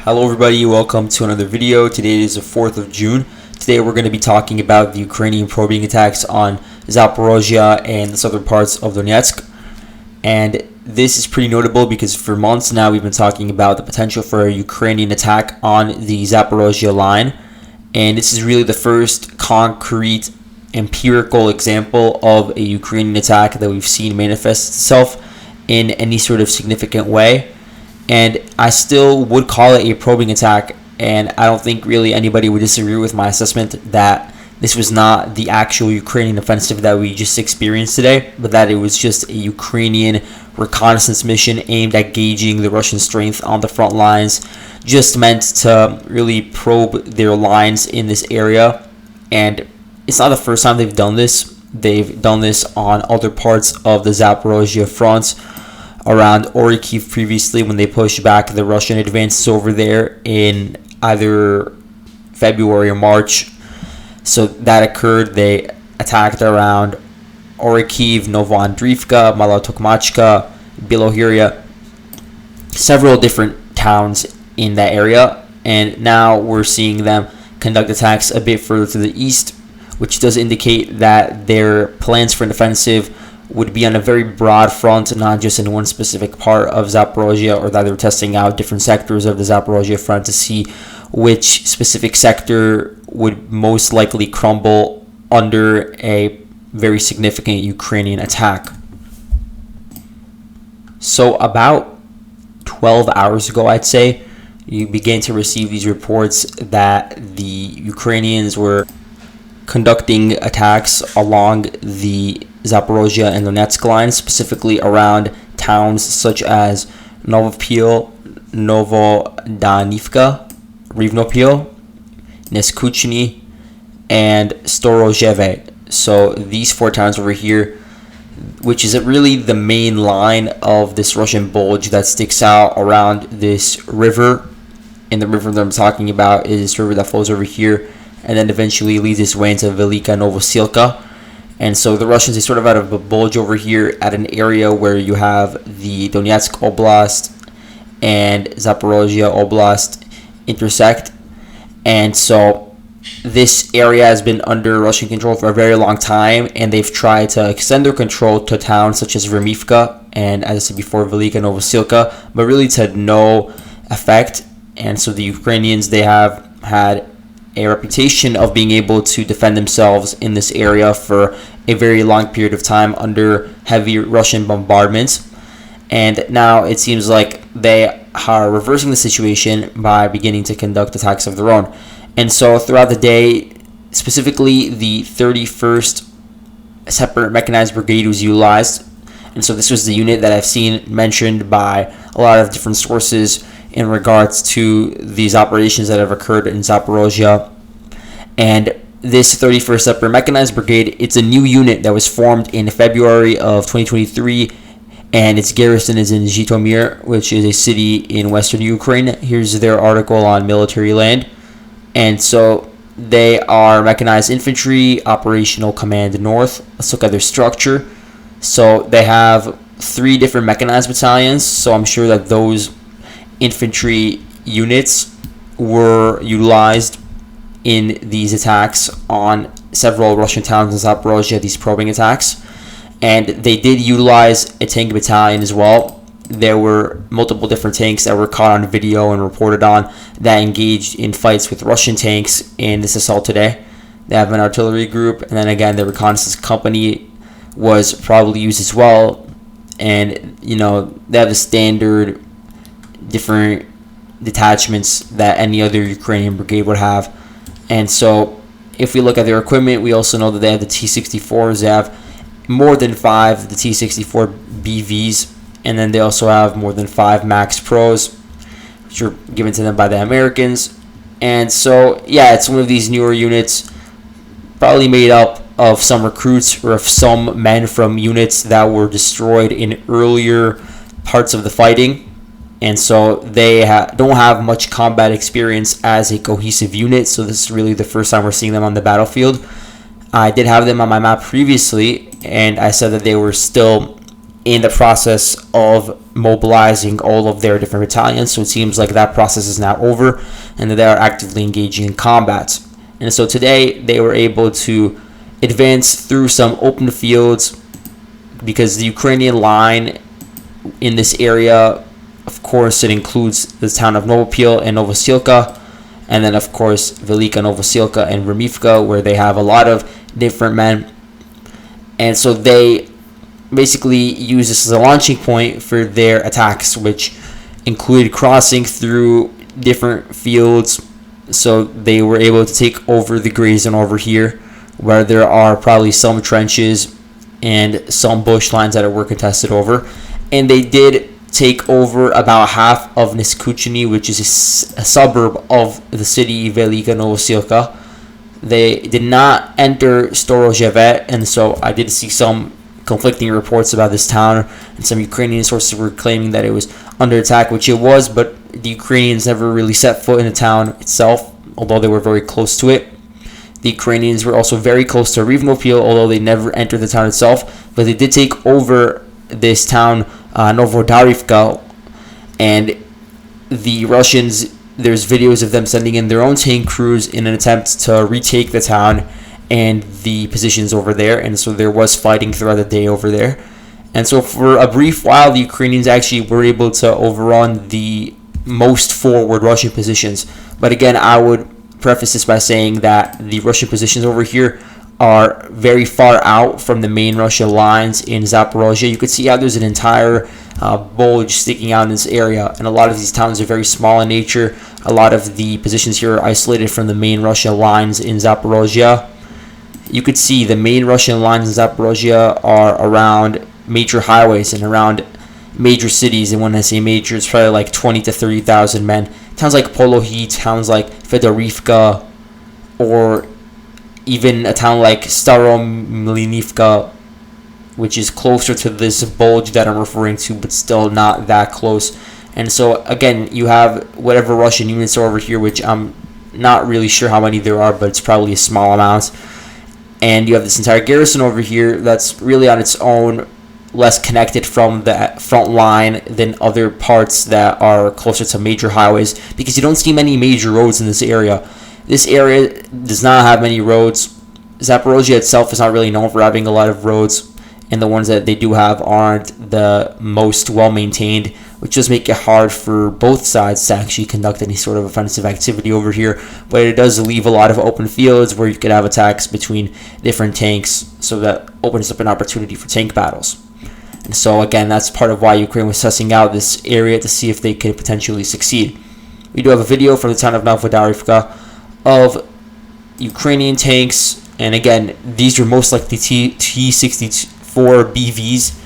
Hello everybody, welcome to another video. Today is the 4th of June. Today we're going to be talking about the Ukrainian probing attacks on Zaporizhia and the southern parts of Donetsk. And this is pretty notable because for months now we've been talking about the potential for a Ukrainian attack on the Zaporizhia line. And this is really the first concrete empirical example of a Ukrainian attack that we've seen manifest itself in any sort of significant way. And I still would call it a probing attack, and I don't think really anybody would disagree with my assessment that this was not the actual Ukrainian offensive that we just experienced today, but that it was just a Ukrainian reconnaissance mission aimed at gauging the Russian strength on the front lines, just meant to really probe their lines in this area. And it's not the first time they've done this. They've done this on other parts of the Zaporizhia front, around Orikhiv previously, when they pushed back the Russian advances over there in either February or March. So that occurred. They attacked around Orikhiv, Novoandrivka, Malotokmachka, Bilohirya, several different towns in that area. And now we're seeing them conduct attacks a bit further to the east, which does indicate that their plans for an offensive would be on a very broad front, not just in one specific part of Zaporizhia, or that they're testing out different sectors of the Zaporizhia front to see which specific sector would most likely crumble under a very significant Ukrainian attack. So about 12 hours ago, I'd say, you began to receive these reports that the Ukrainians were conducting attacks along the Zaporizhia and Donetsk lines, specifically around towns such as Novopil, Novodanivka, Rivnopil, Neskuchny, and Storozheve. So these four towns over here, which is really the main line of this Russian bulge that sticks out around this river. And the river that I'm talking about is this river that flows over here and then eventually leads its way into Velika Novosilka. And so the Russians, they sort of out of a bulge over here at an area where you have the Donetsk Oblast and Zaporizhia Oblast intersect. And so this area has been under Russian control for a very long time, and they've tried to extend their control to towns such as Remivka and, as I said before, Velika Novosilka, but really to no effect. And so the Ukrainians, they have had a reputation of being able to defend themselves in this area for a very long period of time under heavy Russian bombardments. And now it seems like they are reversing the situation by beginning to conduct attacks of their own. And so throughout the day, specifically the 31st Separate Mechanized Brigade was utilized. And so this was the unit that I've seen mentioned by a lot of different sources in regards to these operations that have occurred in Zaporizhia. And this 31st Separate Mechanized Brigade, it's a new unit that was formed in February of 2023, and its garrison is in Zhytomyr, which is a city in western Ukraine. Here's their article on military land. And so they are mechanized infantry, operational command north. Let's look at their structure. So they have 3 different mechanized battalions, so I'm sure that those infantry units were utilized in these attacks on several Russian towns in Zaporizhia, these probing attacks. And they did utilize a tank battalion as well. There were multiple different tanks that were caught on video and reported on that engaged in fights with Russian tanks in this assault today. They have an artillery group, and then again the reconnaissance company was probably used as well. And they have the standard different detachments that any other Ukrainian brigade would have. And so if we look at their equipment, we also know that they have the T-64s. They have more than 5 the T-64 BVs, and then they also have more than 5 Max Pros, which are given to them by the Americans. And so yeah, it's one of these newer units, probably made up of some recruits or of some men from units that were destroyed in earlier parts of the fighting. And so they don't have much combat experience as a cohesive unit, so this is really the first time we're seeing them on the battlefield. I did have them on my map previously, and I said that they were still in the process of mobilizing all of their different battalions. So it seems like that process is now over and that they are actively engaging in combat. And so today they were able to advance through some open fields because the Ukrainian line in this area, of course, it includes the town of Novopil and Novosilka, and then of course Velika Novosilka and Remivka, where they have a lot of different men. And so they basically use this as a launching point for their attacks, which included crossing through different fields. So they were able to take over the Grayson over here, where there are probably some trenches and some bush lines that were contested over. And they did take over about half of Neskuchny, which is a suburb of the city Velika Novosilka. They did not enter Storozhevet, and so I did see some conflicting reports about this town, and some Ukrainian sources were claiming that it was under attack, which it was, but the Ukrainians never really set foot in the town itself, although they were very close to it. The Ukrainians were also very close to Rivnopil, although they never entered the town itself, but they did take over this town, Novodarivka, and the Russians, there's videos of them sending in their own tank crews in an attempt to retake the town and the positions over there, and so there was fighting throughout the day over there. And so for a brief while, the Ukrainians actually were able to overrun the most forward Russian positions. But again, I would preface this by saying that the Russian positions over here are very far out from the main Russian lines in Zaporizhia. You could see how there's an entire bulge sticking out in this area, and a lot of these towns are very small in nature. A lot of the positions here are isolated from the main Russian lines in Zaporizhia. You could see the main Russian lines in Zaporizhia are around major highways and around major cities, and when I say major, it's probably like 20 to 30,000 men. Towns like Polohi, towns like Fedorivka, or even a town like Staromlinivka, which is closer to this bulge that I'm referring to, but still not that close. And so again, you have whatever Russian units are over here, which I'm not really sure how many there are, but it's probably a small amount. And you have this entire garrison over here that's really on its own, less connected from the front line than other parts that are closer to major highways, because you don't see many major roads in this area. This area does not have many roads. Zaporizhia itself is not really known for having a lot of roads, and the ones that they do have aren't the most well-maintained, which does make it hard for both sides to actually conduct any sort of offensive activity over here. But it does leave a lot of open fields where you could have attacks between different tanks, so that opens up an opportunity for tank battles. And so again, that's part of why Ukraine was sussing out this area to see if they could potentially succeed. We do have a video from the town of Novodarivka of Ukrainian tanks, and again, these are most likely T-64 BVs,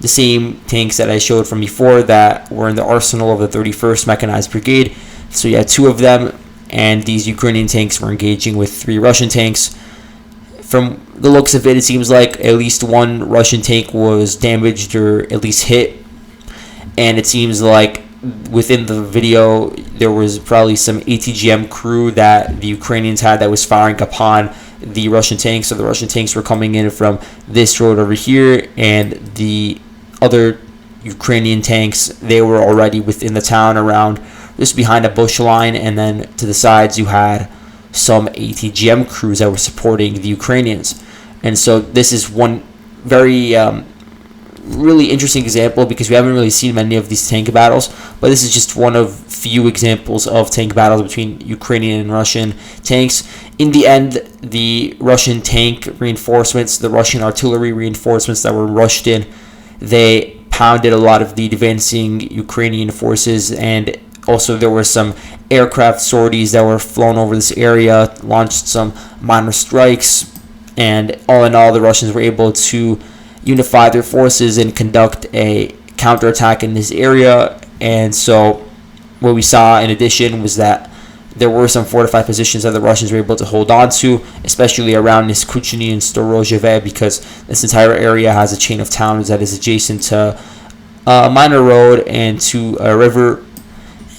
the same tanks that I showed from before that were in the arsenal of the 31st Mechanized Brigade. So you had two of them, and these Ukrainian tanks were engaging with 3 Russian tanks. From the looks of it, it seems like at least one Russian tank was damaged or at least hit, and it seems like within the video there was probably some ATGM crew that the Ukrainians had that was firing upon the Russian tanks. So the Russian tanks were coming in from this road over here, and the other Ukrainian tanks, they were already within the town around just behind a bush line, and then to the sides you had some ATGM crews that were supporting the Ukrainians. And so this is one very really interesting example, because we haven't really seen many of these tank battles, but this is just one of few examples of tank battles between Ukrainian and Russian tanks. In the end, the Russian tank reinforcements, the Russian artillery reinforcements that were rushed in, they pounded a lot of the advancing Ukrainian forces, and also there were some aircraft sorties that were flown over this area, launched some minor strikes, and all in all, the Russians were able to unify their forces and conduct a counterattack in this area. And so what we saw in addition was that there were some fortified positions that the Russians were able to hold on to, especially around Neskuchny and Storozhevet, because this entire area has a chain of towns that is adjacent to a minor road and to a river.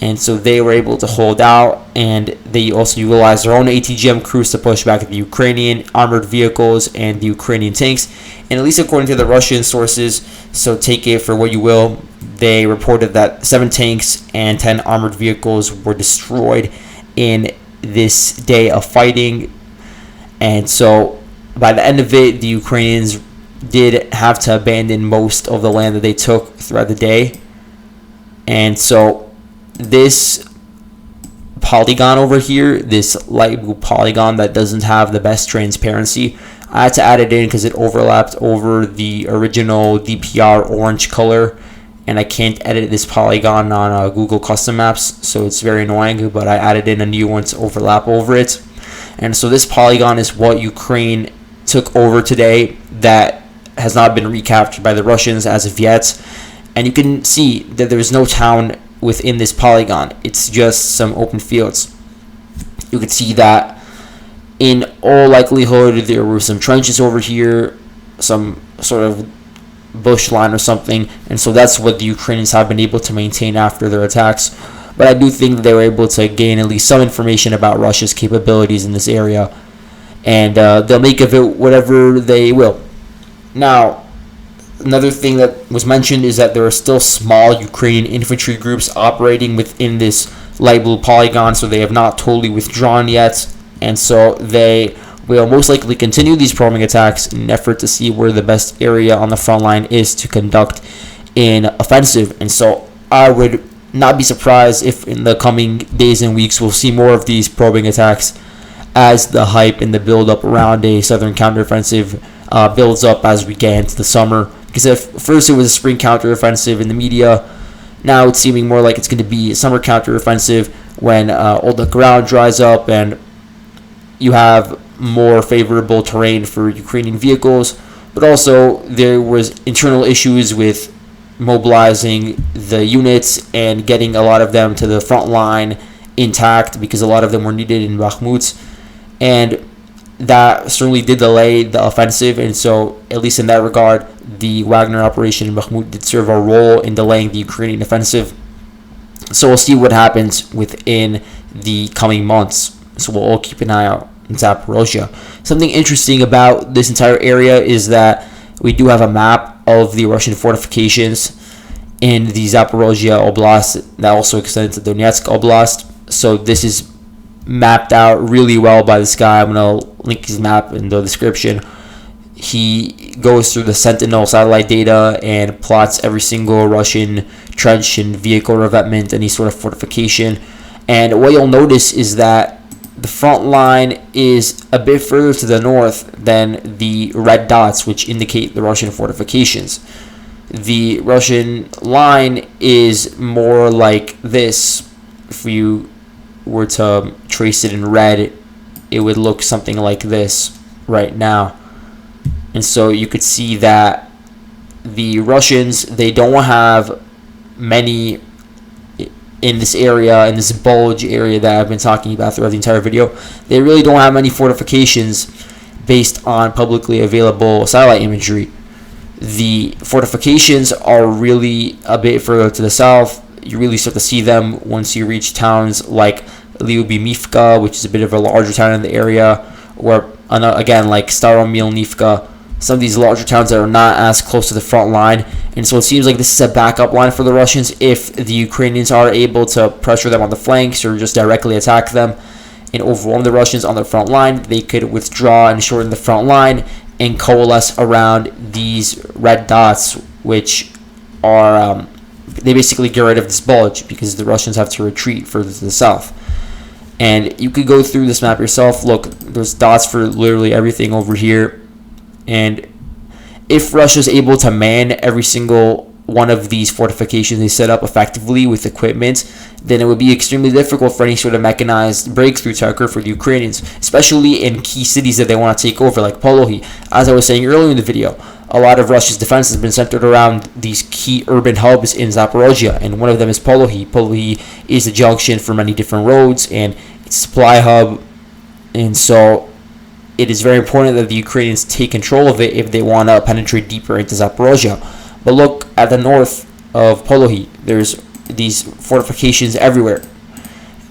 and so they were able to hold out, and they also utilized their own ATGM crews to push back the Ukrainian armored vehicles and the Ukrainian tanks. And at least according to the Russian sources, so take it for what you will, they reported that 7 tanks and 10 armored vehicles were destroyed in this day of fighting. And so by the end of it, the Ukrainians did have to abandon most of the land that they took throughout the day. And so this polygon over here, this light blue polygon that doesn't have the best transparency, I had to add it in because it overlapped over the original DPR orange color, and I can't edit this polygon on Google Custom Maps, so it's very annoying, but I added in a new one to overlap over it. And so this polygon is what Ukraine took over today that has not been recaptured by the Russians as of yet. And you can see that there's no town within this polygon. It's just some open fields. You can see that in all likelihood there were some trenches over here, some sort of bush line or something, and so that's what the Ukrainians have been able to maintain after their attacks. But I do think that they were able to gain at least some information about Russia's capabilities in this area, and they'll make of it whatever they will. Now, another thing that was mentioned is that there are still small Ukrainian infantry groups operating within this light blue polygon, so they have not totally withdrawn yet, and so they will most likely continue these probing attacks in an effort to see where the best area on the front line is to conduct an offensive. And so I would not be surprised if in the coming days and weeks we'll see more of these probing attacks as the hype and the build-up around a southern counteroffensive builds up as we get into the summer. Because if first it was a spring counteroffensive in the media, now it's seeming more like it's going to be a summer counteroffensive when all the ground dries up and you have more favorable terrain for Ukrainian vehicles. But also there was internal issues with mobilizing the units and getting a lot of them to the front line intact, because a lot of them were needed in Bakhmut, and that certainly did delay the offensive. And so at least in that regard, the Wagner operation in Bakhmut did serve a role in delaying the Ukrainian offensive. So we'll see what happens within the coming months, so we'll all keep an eye out in Zaporizhia. Something interesting about this entire area is that we do have a map of the Russian fortifications in the Zaporizhia Oblast that also extends to Donetsk Oblast. So this is mapped out really well by this guy. I'm going to link his map in the description. He goes through the Sentinel satellite data and plots every single Russian trench and vehicle revetment, any sort of fortification. And what you'll notice is that the front line is a bit further to the north than the red dots, which indicate the Russian fortifications. The Russian line is more like this. If you were to trace it in red, it would look something like this right now. And so you could see that the Russians, they don't have many in this area, in this bulge area that I've been talking about throughout the entire video. They really don't have many fortifications based on publicly available satellite imagery. The fortifications are really a bit further to the south. You really start to see them once you reach towns like Lyubimivka, which is a bit of a larger town in the area, or again like Staromilnivka, some of these larger towns that are not as close to the front line. And so it seems like this is a backup line for the Russians if the Ukrainians are able to pressure them on the flanks or just directly attack them and overwhelm the Russians on their front line. They could withdraw and shorten the front line and coalesce around these red dots, which are they basically get rid of this bulge because the Russians have to retreat further to the south. And you could go through this map yourself. Look, there's dots for literally everything over here. And if Russia's able to man every single one of these fortifications they set up effectively with equipment, then it would be extremely difficult for any sort of mechanized breakthrough to occur for the Ukrainians, especially in key cities that they want to take over, like Polohi. As I was saying earlier in the video, a lot of Russia's defense has been centered around these key urban hubs in Zaporizhia, and one of them is Polohi. Polohi is the junction for many different roads, and it's a supply hub, and so it is very important that the Ukrainians take control of it if they want to penetrate deeper into Zaporizhia. But look at the north of Polohi. There's these fortifications everywhere.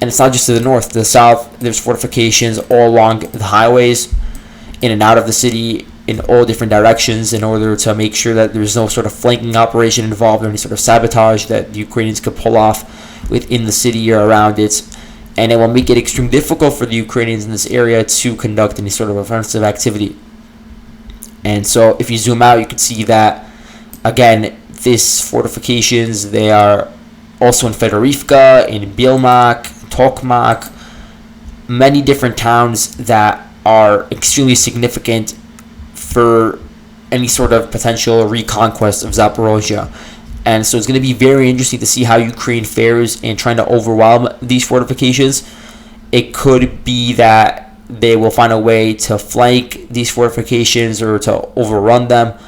And it's not just to the north, to the south. There's fortifications all along the highways, in and out of the city, in all different directions, in order to make sure that there's no sort of flanking operation involved or any sort of sabotage that the Ukrainians could pull off within the city or around it. And it will make it extremely difficult for the Ukrainians in this area to conduct any sort of offensive activity. And so if you zoom out, you can see that, again, these fortifications, they are also in Fedorivka, in Bilmak, Tokmak, many different towns that are extremely significant for any sort of potential reconquest of Zaporizhia. And so it's going to be very interesting to see how Ukraine fares in trying to overwhelm these fortifications. It could be that they will find a way to flank these fortifications or to overrun them,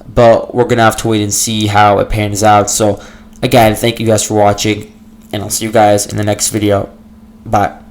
but we're going to have to wait and see how it pans out. So again, thank you guys for watching, and I'll see you guys in the next video. Bye.